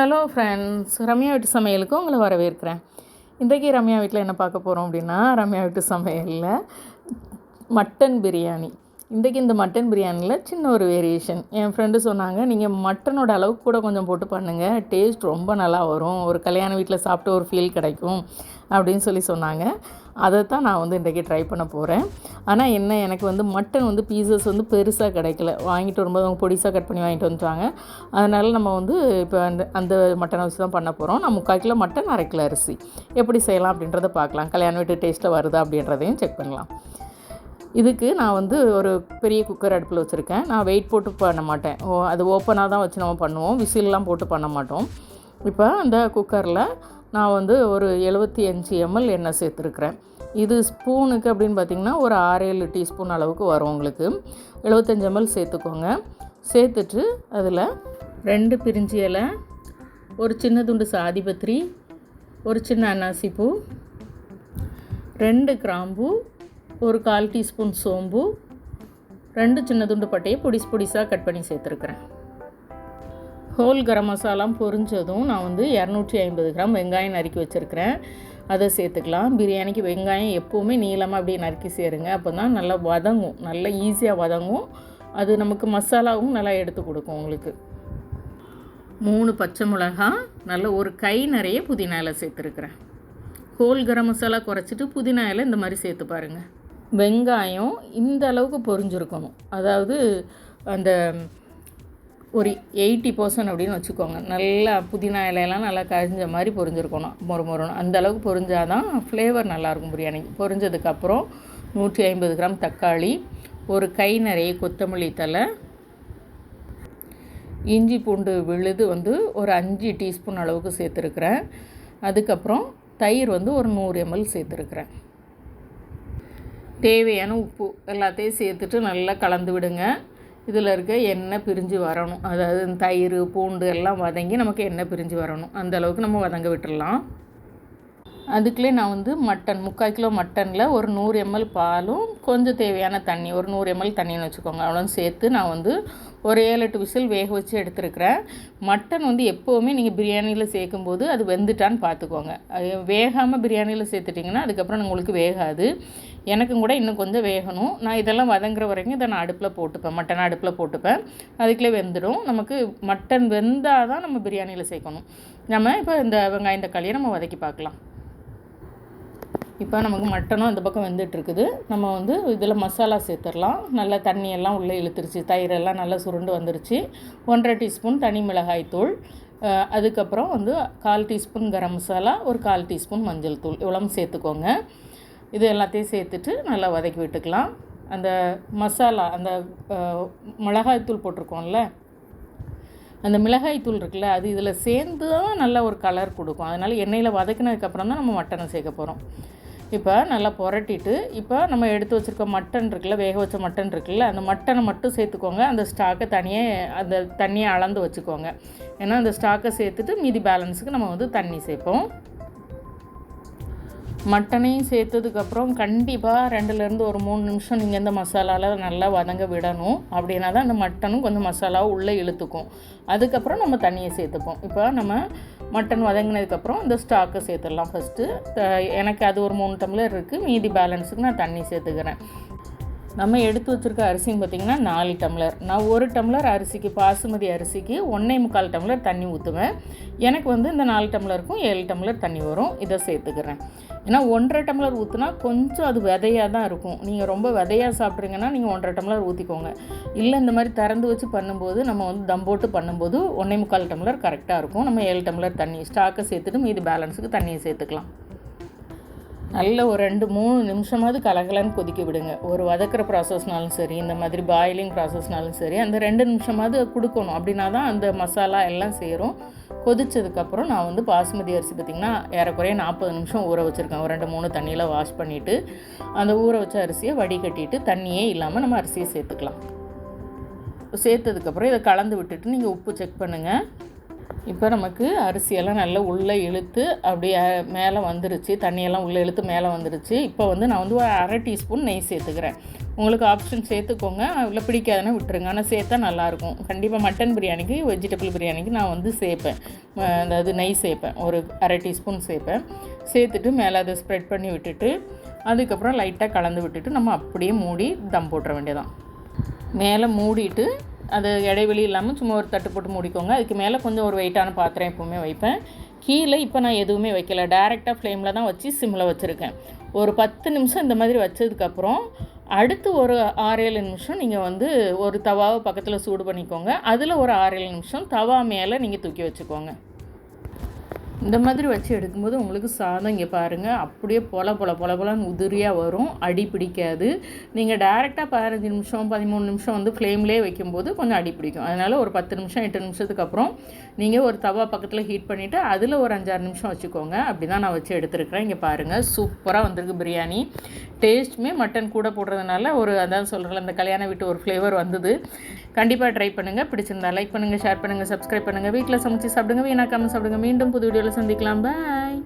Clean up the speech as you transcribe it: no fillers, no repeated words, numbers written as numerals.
Hello friends, Ramya வீட்டு சமையலுக்கு உங்களை வரவேற்கிறேன். இன்றைக்கி ரம்யா வீட்டில் என்ன பார்க்க போகிறோம் அப்படின்னா, ரம்யா வீட்டு சமையலில் மட்டன் பிரியாணி. இன்றைக்கி இந்த மட்டன் பிரியாணியில் சின்ன ஒரு வேரியேஷன். என் ஃப்ரெண்டு சொன்னாங்க, நீங்கள் மட்டனோட அளவுக்கு கூட கொஞ்சம் போட்டு பண்ணுங்கள், டேஸ்ட் ரொம்ப நல்லா வரும், ஒரு கல்யாண வீட்டில் சாப்பிட்டு ஒரு ஃபீல் கிடைக்கும் அப்படின்னு சொன்னாங்க. அதை தான் நான் இன்றைக்கி ட்ரை பண்ண போகிறேன். ஆனால் எனக்கு மட்டன் பீசஸ் பெருசாக கிடைக்கல. வாங்கிட்டு வரும்போது அவங்க பொடிசாக கட் பண்ணி வாங்கிட்டு வந்துட்டாங்க. அதனால் நம்ம இப்போ அந்த மட்டனை வச்சு தான் பண்ண போகிறோம். நான் 3/4 கிலோ மட்டன், 1/2 கிலோ அரிசி. எப்படி செய்யலாம் அப்படின்றத பார்க்கலாம். கல்யாண வீட்டு டேஸ்ட்டில் வருதா அப்படின்றதையும் செக் பண்ணலாம். இதுக்கு நான் ஒரு பெரிய குக்கர் அடுப்பில் வச்சுருக்கேன். நான் வெயிட் போட்டு பண்ண மாட்டேன். அது ஓப்பனாக தான் வச்சு நம்ம பண்ணுவோம், விசிலெலாம் போட்டு பண்ண மாட்டோம். இப்போ அந்த குக்கரில் நான் ஒரு 75 ml எண்ணெய் சேர்த்துருக்குறேன். இது ஸ்பூனுக்கு அப்படின்னு பார்த்திங்கன்னா ஒரு 6-7 டீஸ்பூன் அளவுக்கு வரும். உங்களுக்கு 75 ml சேர்த்துக்கோங்க. சேர்த்துட்டு அதில் 2 பிரிஞ்சி இலை, ஒரு சின்ன துண்டு சாதிபத்திரி, ஒரு சின்ன அன்னாசிப்பூ, 2 கிராம்பு, ஒரு 1/4 டீஸ்பூன் சோம்பு, 2 சின்ன துண்டு பட்டையை பொடிசாக கட் பண்ணி சேர்த்துருக்குறேன். ஹோல் கரம் மசாலா பொரிஞ்சதும் நான் 250 கிராம் வெங்காயம் நறுக்கி வச்சுருக்கிறேன். அதை சேர்த்துக்கலாம். பிரியாணிக்கு வெங்காயம் எப்போவுமே நீளமாக அப்படியே நறுக்கி சேருங்க. அப்போ தான் நல்லா வதங்கும், நல்லா ஈஸியாக வதங்கும். அது நமக்கு மசாலாவும் நல்லா எடுத்து கொடுக்கும். உங்களுக்கு 3 பச்சை மிளகா, நல்ல ஒரு கை நிறைய புதினா இலை சேர்த்துருக்குறேன். ஹோல் கரம் மசாலா குறைச்சிட்டு புதினா இலை இந்த மாதிரி சேர்த்து பாருங்கள். வெங்காயம் இந்த அளவுக்கு பொரிஞ்சிருக்கணும். அதாவது அந்த ஒரு 80% அப்படின்னு வச்சுக்கோங்க. நல்லா புதினா இலையெல்லாம் நல்லா கரிஞ்ச மாதிரி பொரிஞ்சிருக்கணும், மொறுமொறணும். அந்த அளவுக்கு பொரிஞ்சால் தான் ஃப்ளேவர் நல்லாயிருக்கும் பிரியாணிக்கு. பொரிஞ்சதுக்கப்புறம் 150 கிராம் தக்காளி, ஒரு கை நிறைய கொத்தமல்லி தழை, இஞ்சி பூண்டு விழுது ஒரு 5 டீஸ்பூன் அளவுக்கு சேர்த்துருக்குறேன். அதுக்கப்புறம் தயிர் ஒரு 100 ml சேர்த்துருக்குறேன். தேவையான உப்பு எல்லாத்தையும் சேர்த்துட்டு நல்லா கலந்து விடுங்க. இதில் இருக்க எண்ணெய் பிரிஞ்சு வரணும். அதாவது தயிர் பூண்டு எல்லாம் வதங்கி நமக்கு எண்ணெய் பிரிஞ்சு வரணும். அந்த அளவுக்கு நம்ம வதங்க விட்டுடலாம். அதுக்குள்ளே நான் மட்டன் 3/4 கிலோ மட்டனில் ஒரு 100 ml பாலும் கொஞ்சம் தேவையான தண்ணி, ஒரு 100 ml தண்ணின்னு வச்சுக்கோங்க, அவ்வளோ சேர்த்து நான் ஒரு 7-8 விசில் வேக வச்சு எடுத்துருக்கிறேன். மட்டன் எப்போவுமே நீங்கள் பிரியாணியில் சேர்க்கும்போது அது வெந்துட்டான்னு பார்த்துக்கோங்க. வேகாமல் பிரியாணியில் சேர்த்துட்டிங்கன்னா அதுக்கப்புறம் உங்களுக்கு வேகாது. எனக்கும் கூட இன்னும் கொஞ்சம் வேகணும். நான் இதெல்லாம் வதங்குற வரைக்கும் இதை நான் அடுப்பில் போட்டுப்பேன், மட்டன் அடுப்பில் போட்டுப்பேன். அதுக்குள்ளே வெந்துடும். நமக்கு மட்டன் வெந்தால் தான் நம்ம பிரியாணியில் சேர்க்கணும். நம்ம இப்போ இந்த வெங்காயம் தக்காளியை நம்ம வதக்கி பார்க்கலாம். இப்போ நமக்கு மட்டனும் இந்த பக்கம் வெந்துட்டுருக்குது. நம்ம இதில் மசாலா சேர்த்துடலாம். நல்லா தண்ணியெல்லாம் உள்ளே இழுத்துருச்சு, தயிரெல்லாம் நல்லா சுருண்டு வந்துருச்சு. 1/2 டீஸ்பூன் தனி மிளகாய் தூள், அதுக்கப்புறம் 1/4 டீஸ்பூன் கரம் மசாலா, ஒரு 1/4 டீஸ்பூன் மஞ்சள் தூள், இவ்வளோ சேர்த்துக்கோங்க. இது எல்லாத்தையும் சேர்த்துட்டு நல்லா வதக்கி விட்டுக்கலாம். அந்த மசாலா, அந்த மிளகாய்த்தூள் போட்டிருக்கோம்ல, அந்த மிளகாய்த்தூள் இருக்குல்ல, அது இதில் சேர்ந்து தான் நல்லா ஒரு கலர் கொடுக்கும். அதனால் எண்ணெயில் வதக்கினதுக்கப்புறம் தான் நம்ம மட்டனை சேர்க்க போகிறோம். இப்போ நல்லா புரட்டிட்டு, இப்போ நம்ம எடுத்து வச்சுருக்க மட்டன் இருக்குல்ல, வேக வச்ச மட்டன் இருக்குல்ல, அந்த மட்டனை மட்டும் சேர்த்துக்கோங்க. அந்த ஸ்டாக்கை அந்த தண்ணியை அளந்து வச்சுக்கோங்க. ஏன்னா அந்த ஸ்டாக்கை சேர்த்துட்டு மீதி பேலன்ஸுக்கு நம்ம தண்ணி சேர்ப்போம். மட்டனையும் சேர்த்ததுக்கப்புறம் கண்டிப்பாக 2லேருந்து ஒரு 3 நிமிஷம் நீங்கள் இந்த மசாலாவில் நல்லா வதங்க விடணும். அப்படின்னா தான் அந்த மட்டனும் கொஞ்சம் மசாலாவும் உள்ளே இழுத்துக்கும். அதுக்கப்புறம் நம்ம தண்ணியை சேர்த்துப்போம். இப்போ நம்ம மட்டன் வதங்கினதுக்கப்புறம் இந்த ஸ்டாக்கை சேர்த்துடலாம். ஃபஸ்ட்டு எனக்கு அது ஒரு 3 டம்ளர் இருக்குது, மீதி பேலன்ஸுக்கு நான் தண்ணி சேர்த்துக்கிறேன். நம்ம எடுத்து வச்சுருக்க அரிசின்னு பார்த்திங்கன்னா 4 டம்ளர். நான் 1 டம்ளர் அரிசிக்கு, பாசுமதி அரிசிக்கு 1.25 டம்ளர் தண்ணி ஊற்றுவேன். எனக்கு இந்த 4 டம்ளருக்கும் 7 டம்ளர் தண்ணி வரும். இதை சேர்த்துக்கிறேன். ஏன்னா 1.5 டம்ளர் ஊற்றுனா கொஞ்சம் அது விதையாக தான் இருக்கும். நீங்கள் ரொம்ப விதையாக சாப்பிட்றீங்கன்னா நீங்கள் 1.5 டம்ளர் ஊற்றிக்கோங்க. இல்லை இந்த மாதிரி திறந்து வச்சு பண்ணும்போது, நம்ம தம் போட்டு பண்ணும்போது 1.25 டம்ளர் கரெக்டாக இருக்கும். நம்ம 7 டம்ளர் தண்ணி ஸ்டாக்கை சேர்த்துட்டு மீதி பேலன்ஸுக்கு தண்ணியை சேர்த்துக்கலாம். நல்ல ஒரு 2-3 நிமிஷமாவது கலகலன்னு கொதிக்க விடுங்க. ஒரு வதக்கிற ப்ராசஸ்னாலும் சரி, இந்த மாதிரி பாயிலிங் ப்ராசஸ்னாலும் சரி, அந்த 2 நிமிஷமாவது கொடுக்கணும். அப்படின்னா தான் அந்த மசாலா எல்லாம் சேரும். கொதித்ததுக்கப்புறம் நான் பாசுமதி அரிசி பார்த்திங்கன்னா ஏறக்குறைய 40 நிமிஷம் ஊற வச்சுருக்கேன். ஒரு 2-3 தண்ணியில் வாஷ் பண்ணிவிட்டு அந்த ஊற வச்ச அரிசியை வடிகட்டிட்டு தண்ணியே இல்லாமல் நம்ம அரிசியை சேர்த்துக்கலாம். சேர்த்ததுக்கப்புறம் இதை கலந்து விட்டுட்டு நீங்கள் உப்பு செக் பண்ணுங்கள். இப்போ நமக்கு அரிசியெல்லாம் நல்லா உள்ளே இழுத்து அப்படியே மேலே வந்துருச்சு, தண்ணியெல்லாம் உள்ளே இழுத்து மேலே வந்துருச்சு. இப்போ நான் ஒரு 1/2 டீஸ்பூன் நெய் சேர்த்துக்கிறேன். உங்களுக்கு ஆப்ஷன் சேர்த்துக்கோங்க, அதில் பிடிக்காதுன்னா விட்டுருங்க. ஆனால் சேர்த்தா நல்லாயிருக்கும். கண்டிப்பாக மட்டன் பிரியாணிக்கு, வெஜிடபிள் பிரியாணிக்கு நான் வந்து சேர்ப்பேன். அதாவது நெய் சேர்ப்பேன், ஒரு 1/2 டீஸ்பூன் சேர்ப்பேன். சேர்த்துட்டு மேலே அதை ஸ்ப்ரெட் பண்ணி விட்டுட்டு அதுக்கப்புறம் லைட்டாக கலந்து விட்டுட்டு நம்ம அப்படியே மூடி தம் போட்டுற வேண்டியதான். மேலே மூடிட்டு அது இடைவெளி இல்லாமல் சும்மா ஒரு தட்டு போட்டு மூடிக்கோங்க. அதுக்கு மேலே கொஞ்சம் ஒரு வெயிட்டான பாத்திரம் எப்போவுமே வைப்பேன். கீழே இப்போ நான் எதுவுமே வைக்கல, டைரெக்டாக ஃப்ளேமில் தான் வச்சு சிம்மில் வச்சுருக்கேன். ஒரு 10 நிமிஷம் இந்த மாதிரி வச்சதுக்கப்புறம் அடுத்து ஒரு 6-7 நிமிஷம் நீங்கள் வந்து ஒரு தவாவை பக்கத்தில் சூடு பண்ணிக்கோங்க. அதில் ஒரு 6-7 நிமிஷம் தவா மேலே நீங்கள் தூக்கி வச்சுக்கோங்க. இந்த மாதிரி வச்சு எடுக்கும்போது உங்களுக்கு சாதம் இங்கே பாருங்கள் அப்படியே பொலன்னு உதிரியாக வரும், அடி பிடிக்காது. நீங்கள் டைரெக்டாக 15 நிமிஷம் 13 நிமிஷம் வந்து ஃப்ளேம்லேயே வைக்கும்போது கொஞ்சம் அடி பிடிக்கும். அதனால் ஒரு 10 நிமிஷம் 8 நிமிஷத்துக்கு அப்புறம் நீங்கள் ஒரு தவா பக்கத்தில் ஹீட் பண்ணிவிட்டு அதில் ஒரு 5-6 நிமிஷம் வச்சுக்கோங்க. அப்படி தான் நான் வச்சு எடுத்துருக்கிறேன். இங்கே பாருங்கள் சூப்பராக வந்திருக்கு பிரியாணி. டேஸ்ட்டுமே மட்டன் கூட போடுறதுனால ஒரு அதான் சொல்கிறேன், அந்த கல்யாண வீட்டு ஒரு ஃப்ளேவர் வந்தது. கண்டிப்பாக ட்ரை பண்ணுங்கள். பிடிச்சிருந்தா லைக் பண்ணுங்கள், ஷேர் பண்ணுங்கள், சப்ஸ்கிரைப் பண்ணுங்கள். வீட்டில் சமைச்சு சாப்பிடுங்க, வீணாக்காமல் சாப்பிடுங்க. மீண்டும் புது வீடியோவில் சந்திக்கலாம். பாய்.